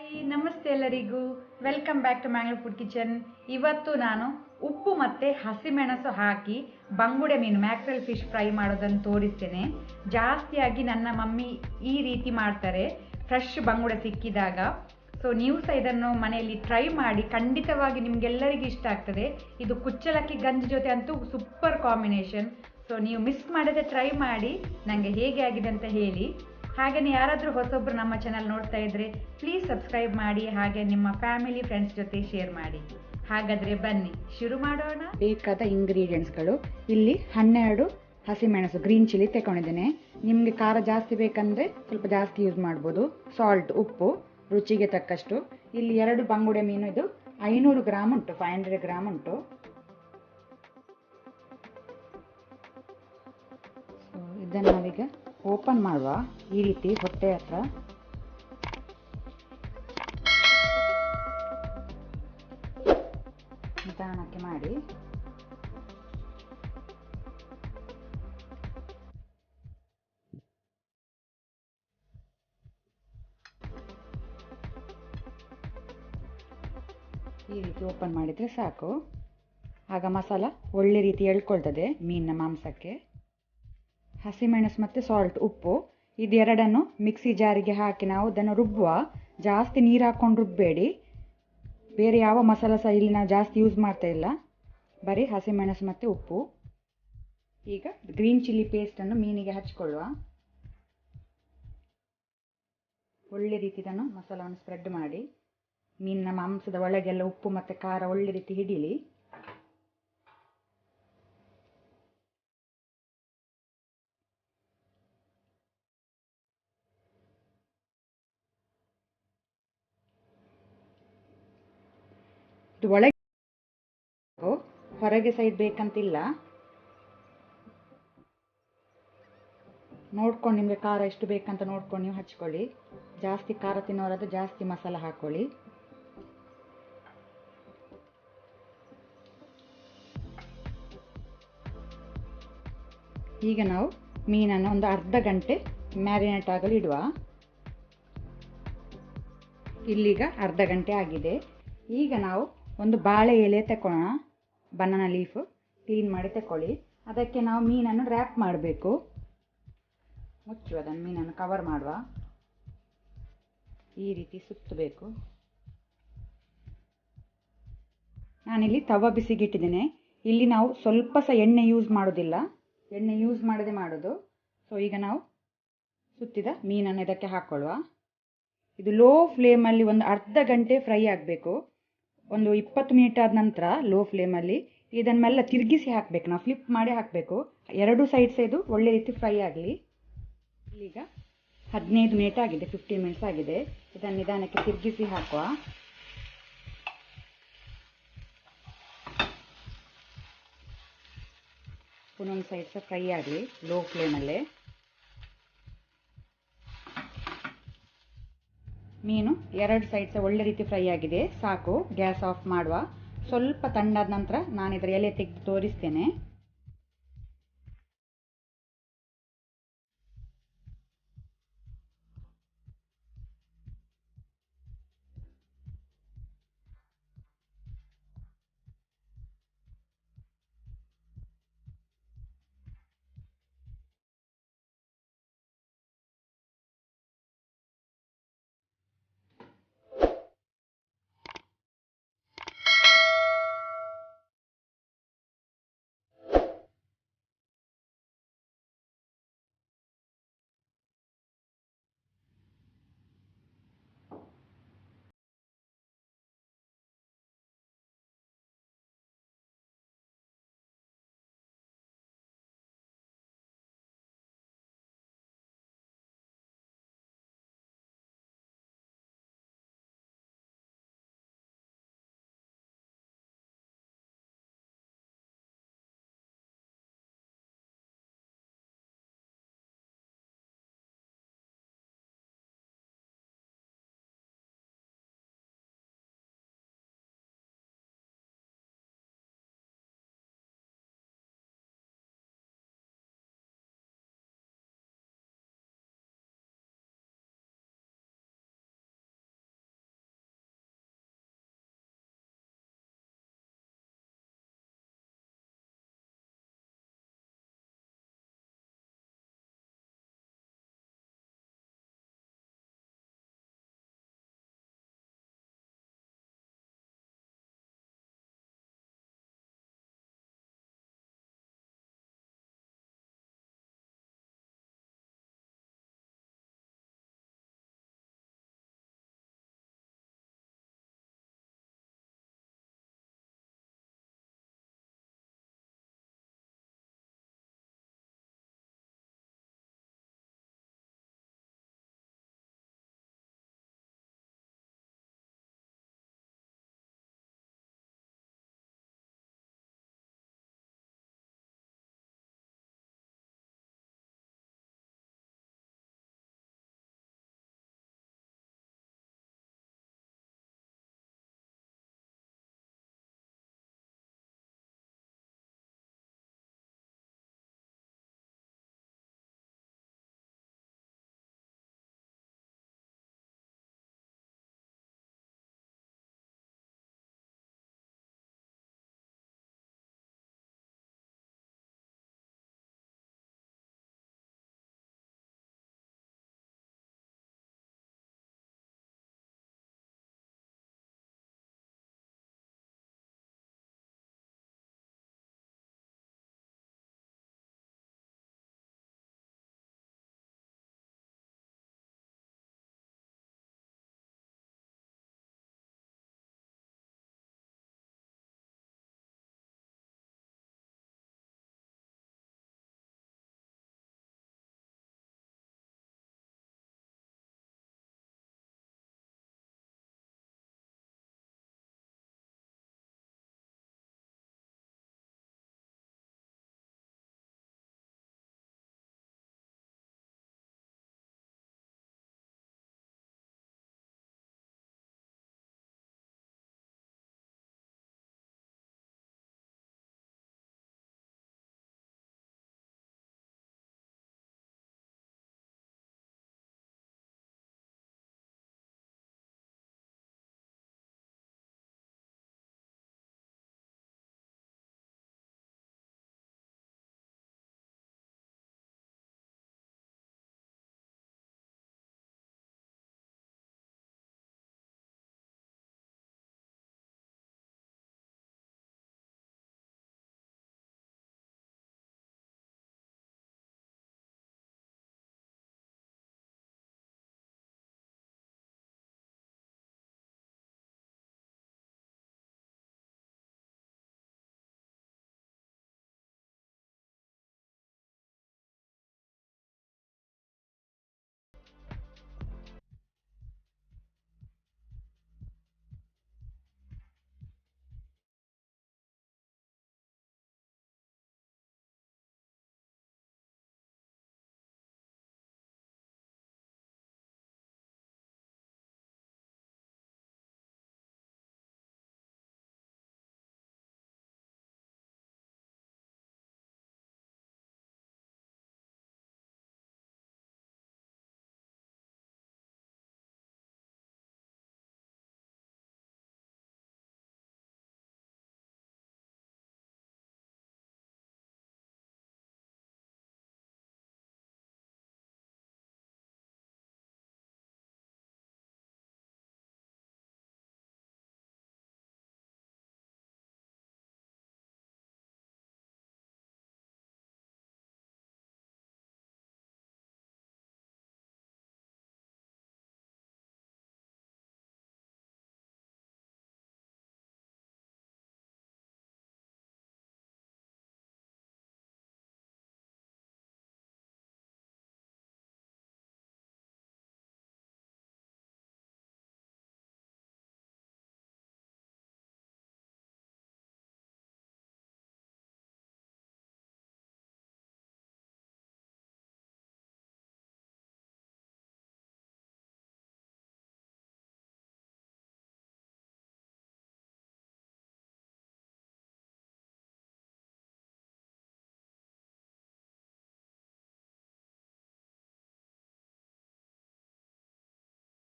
ನಮಸ್ತೆ ಎಲ್ಲರಿಗೂ, welcome back to Mangalore food kitchen. ಇವತ್ತು ನಾನು ಉಪ್ಪು ಮತ್ತು ಹಸಿಮೆಣಸು ಹಾಕಿ ಬಂಗುಡೆ ಮೀನು ಮ್ಯಾಕ್ರೆಲ್ ಫಿಶ್ ಫ್ರೈ ಮಾಡೋದನ್ನು ತೋರಿಸ್ತೇನೆ. ಜಾಸ್ತಿಯಾಗಿ ನನ್ನ ಮಮ್ಮಿ ಈ ರೀತಿ ಮಾಡ್ತಾರೆ ಫ್ರೆಶ್ ಬಂಗುಡೆ ಸಿಕ್ಕಿದಾಗ. ಸೊ ನೀವು ಸಹ ಇದನ್ನು ಮನೆಯಲ್ಲಿ ಟ್ರೈ ಮಾಡಿ, ಖಂಡಿತವಾಗಿ ನಿಮಗೆಲ್ಲರಿಗೂ ಇಷ್ಟ ಆಗ್ತದೆ. ಇದು ಕುಚ್ಚಲಕ್ಕಿ ಗಂಜಿ ಜೊತೆ ಅಂತೂ ಸೂಪರ್ ಕಾಂಬಿನೇಷನ್. ಸೊ ನೀವು ಮಿಸ್ ಮಾಡದೆ ಟ್ರೈ ಮಾಡಿ ನನಗೆ ಹೇಗೆ ಆಗಿದೆ ಅಂತ ಹೇಳಿ. ಹಾಗೆಯೇ ಯಾರಾದರೂ ಹೊಸೊಬ್ಬರು ನಮ್ಮ ಚಾನಲ್ ನೋಡ್ತಾ ಇದ್ದರೆ ಪ್ಲೀಸ್ ಸಬ್ಸ್ಕ್ರೈಬ್ ಮಾಡಿ, ಹಾಗೆ ನಿಮ್ಮ ಫ್ಯಾಮಿಲಿ ಫ್ರೆಂಡ್ಸ್ ಜೊತೆ ಶೇರ್ ಮಾಡಿ. ಹಾಗಾದರೆ ಬನ್ನಿ ಶುರು ಮಾಡೋಣ. ಬೇಕಾದ ಇಂಗ್ರೀಡಿಯೆಂಟ್ಸ್ಗಳು ಇಲ್ಲಿ 12 ಹಸಿಮೆಣಸು ಗ್ರೀನ್ ಚಿಲ್ಲಿ ತಗೊಂಡಿದ್ದೇನೆ. ನಿಮಗೆ ಖಾರ ಜಾಸ್ತಿ ಬೇಕಂದರೆ ಸ್ವಲ್ಪ ಜಾಸ್ತಿ ಯೂಸ್ ಮಾಡ್ಬೋದು. ಸಾಲ್ಟ್ ಉಪ್ಪು ರುಚಿಗೆ ತಕ್ಕಷ್ಟು. ಇಲ್ಲಿ 2 ಬಂಗುಡೆ ಮೀನು, ಇದು 500 ಗ್ರಾಮ್ ಉಂಟು, 500 ಗ್ರಾಮ್ ಉಂಟು. ಸೊ ಇದನ್ನು ನಾವೀಗ ಓಪನ್ ಮಾಡುವ. ಈ ರೀತಿ ಹೊಟ್ಟೆ ಹತ್ರ ನಿಧಾನಕ್ಕೆ ಮಾಡಿ ಈ ರೀತಿ ಓಪನ್ ಮಾಡಿದರೆ ಸಾಕು. ಆಗ ಮಸಾಲ ಒಳ್ಳೆ ರೀತಿ ಎಳ್ಕೊಳ್ತದೆ ಮೀನಿನ ಮಾಂಸಕ್ಕೆ. ಹಸಿಮೆಣಸು ಮತ್ತು ಸಾಲ್ಟ್ ಉಪ್ಪು ಇದೆರಡನ್ನು ಮಿಕ್ಸಿ ಜಾರಿಗೆ ಹಾಕಿ ನಾವು ಅದನ್ನು ರುಬ್ಬುವ. ಜಾಸ್ತಿ ನೀರು ಹಾಕ್ಕೊಂಡು ರುಬ್ಬಬೇಡಿ. ಬೇರೆ ಯಾವ ಮಸಾಲ ಸಹ ಇಲ್ಲಿ ನಾವು ಜಾಸ್ತಿ ಯೂಸ್ ಮಾಡ್ತಾ ಇಲ್ಲ, ಬರೀ ಹಸಿಮೆಣಸು ಮತ್ತು ಉಪ್ಪು. ಈಗ ಗ್ರೀನ್ ಚಿಲ್ಲಿ ಪೇಸ್ಟನ್ನು ಮೀನಿಗೆ ಹಚ್ಕೊಳ್ಳುವ. ಒಳ್ಳೆ ರೀತಿ ಇದನ್ನು ಮಸಾಲವನ್ನು ಸ್ಪ್ರೆಡ್ ಮಾಡಿ ಮೀನಿನ ಮಾಂಸದ ಒಳಗೆಲ್ಲ ಉಪ್ಪು ಮತ್ತು ಖಾರ ಒಳ್ಳೆ ರೀತಿ ಹಿಡೀಲಿ. ಇದು ಒಳಗೆ ಹೊರಗೆ ಸೈಡ್ ಬೇಕಂತಿಲ್ಲ. ನೋಡ್ಕೊಂಡು ನಿಮಗೆ ಖಾರ ಎಷ್ಟು ಬೇಕಂತ ನೋಡ್ಕೊಂಡು ನೀವು ಹಚ್ಕೊಳ್ಳಿ. ಜಾಸ್ತಿ ಖಾರ ತಿನ್ನೋರಾದ್ರೆ ಜಾಸ್ತಿ ಮಸಾಲ ಹಾಕ್ಕೊಳ್ಳಿ. ಈಗ ನಾವು ಮೀನನ್ನು ಒಂದು ಅರ್ಧ ಗಂಟೆ ಮ್ಯಾರಿನೇಟ್ ಆಗಲು ಇಡುವ. ಇಲ್ಲೀಗ ಅರ್ಧ ಗಂಟೆ ಆಗಿದೆ. ಈಗ ನಾವು ಒಂದು ಬಾಳೆ ಎಲೆ ತಗೊಳ್ಳೋಣ. ಬನಾನಾ ಲೀಫ್ ಕ್ಲೀನ್ ಮಾಡಿ ತಗೊಳ್ಳಿ. ಅದಕ್ಕೆ ನಾವು ಮೀನನ್ನು ರ್ಯಾಪ್ ಮಾಡಬೇಕು. ಮುಚ್ಚುವ, ಅದನ್ನು ಮೀನನ್ನು ಕವರ್ ಮಾಡುವ. ಈ ರೀತಿ ಸುತ್ತಬೇಕು. ನಾನಿಲ್ಲಿ ತವ ಬಿಸಿಗಿಟ್ಟಿದ್ದೇನೆ. ಇಲ್ಲಿ ನಾವು ಸ್ವಲ್ಪ ಸಹ ಎಣ್ಣೆ ಯೂಸ್ ಮಾಡೋದಿಲ್ಲ, ಎಣ್ಣೆ ಯೂಸ್ ಮಾಡದೆ ಮಾಡೋದು. ಸೊ ಈಗ ನಾವು ಸುತ್ತಿದ ಮೀನನ್ನು ಇದಕ್ಕೆ ಹಾಕ್ಕೊಳ್ಳುವ. ಇದು ಲೋ ಫ್ಲೇಮಲ್ಲಿ ಒಂದು ಅರ್ಧ ಗಂಟೆ ಫ್ರೈ ಆಗಬೇಕು. ಒಂದು 20 ಮಿನಿಟ್ ಆದ ನಂತರ ಲೋ ಫ್ಲೇಮಲ್ಲಿ ಇದನ್ನೆಲ್ಲ ತಿರುಗಿಸಿ ಹಾಕಬೇಕು. ನಾವು ಫ್ಲಿಪ್ ಮಾಡಿ ಹಾಕಬೇಕು. 2 ಸೈಡ್ಸ್ ಇದು ಒಳ್ಳೆ ರೀತಿ ಫ್ರೈ ಆಗಲಿ. ಈಗ 15 ಮಿನಿಟ್ ಆಗಿದೆ, 15 ಮಿನಿಟ್ಸ್ ಆಗಿದೆ. ಇದನ್ನು ನಿಧಾನಕ್ಕೆ ತಿರುಗಿಸಿ ಹಾಕುವ. ಒಂದೊಂದು ಸೈಡ್ ಸಹ ಫ್ರೈ ಆಗಲಿ ಲೋ ಫ್ಲೇಮಲ್ಲೇ. ಮೀನು 2 ಸೈಡ್ ಸಹ ಒಳ್ಳೆ ರೀತಿ ಫ್ರೈ ಆಗಿದೆ, ಸಾಕು. ಗ್ಯಾಸ್ ಆಫ್ ಮಾಡುವ. ಸ್ವಲ್ಪ ತಣ್ಣಾದ ನಂತರ ನಾನು ಇದರ ಎಲೆ ತೆಗೆದು ತೋರಿಸ್ತೇನೆ.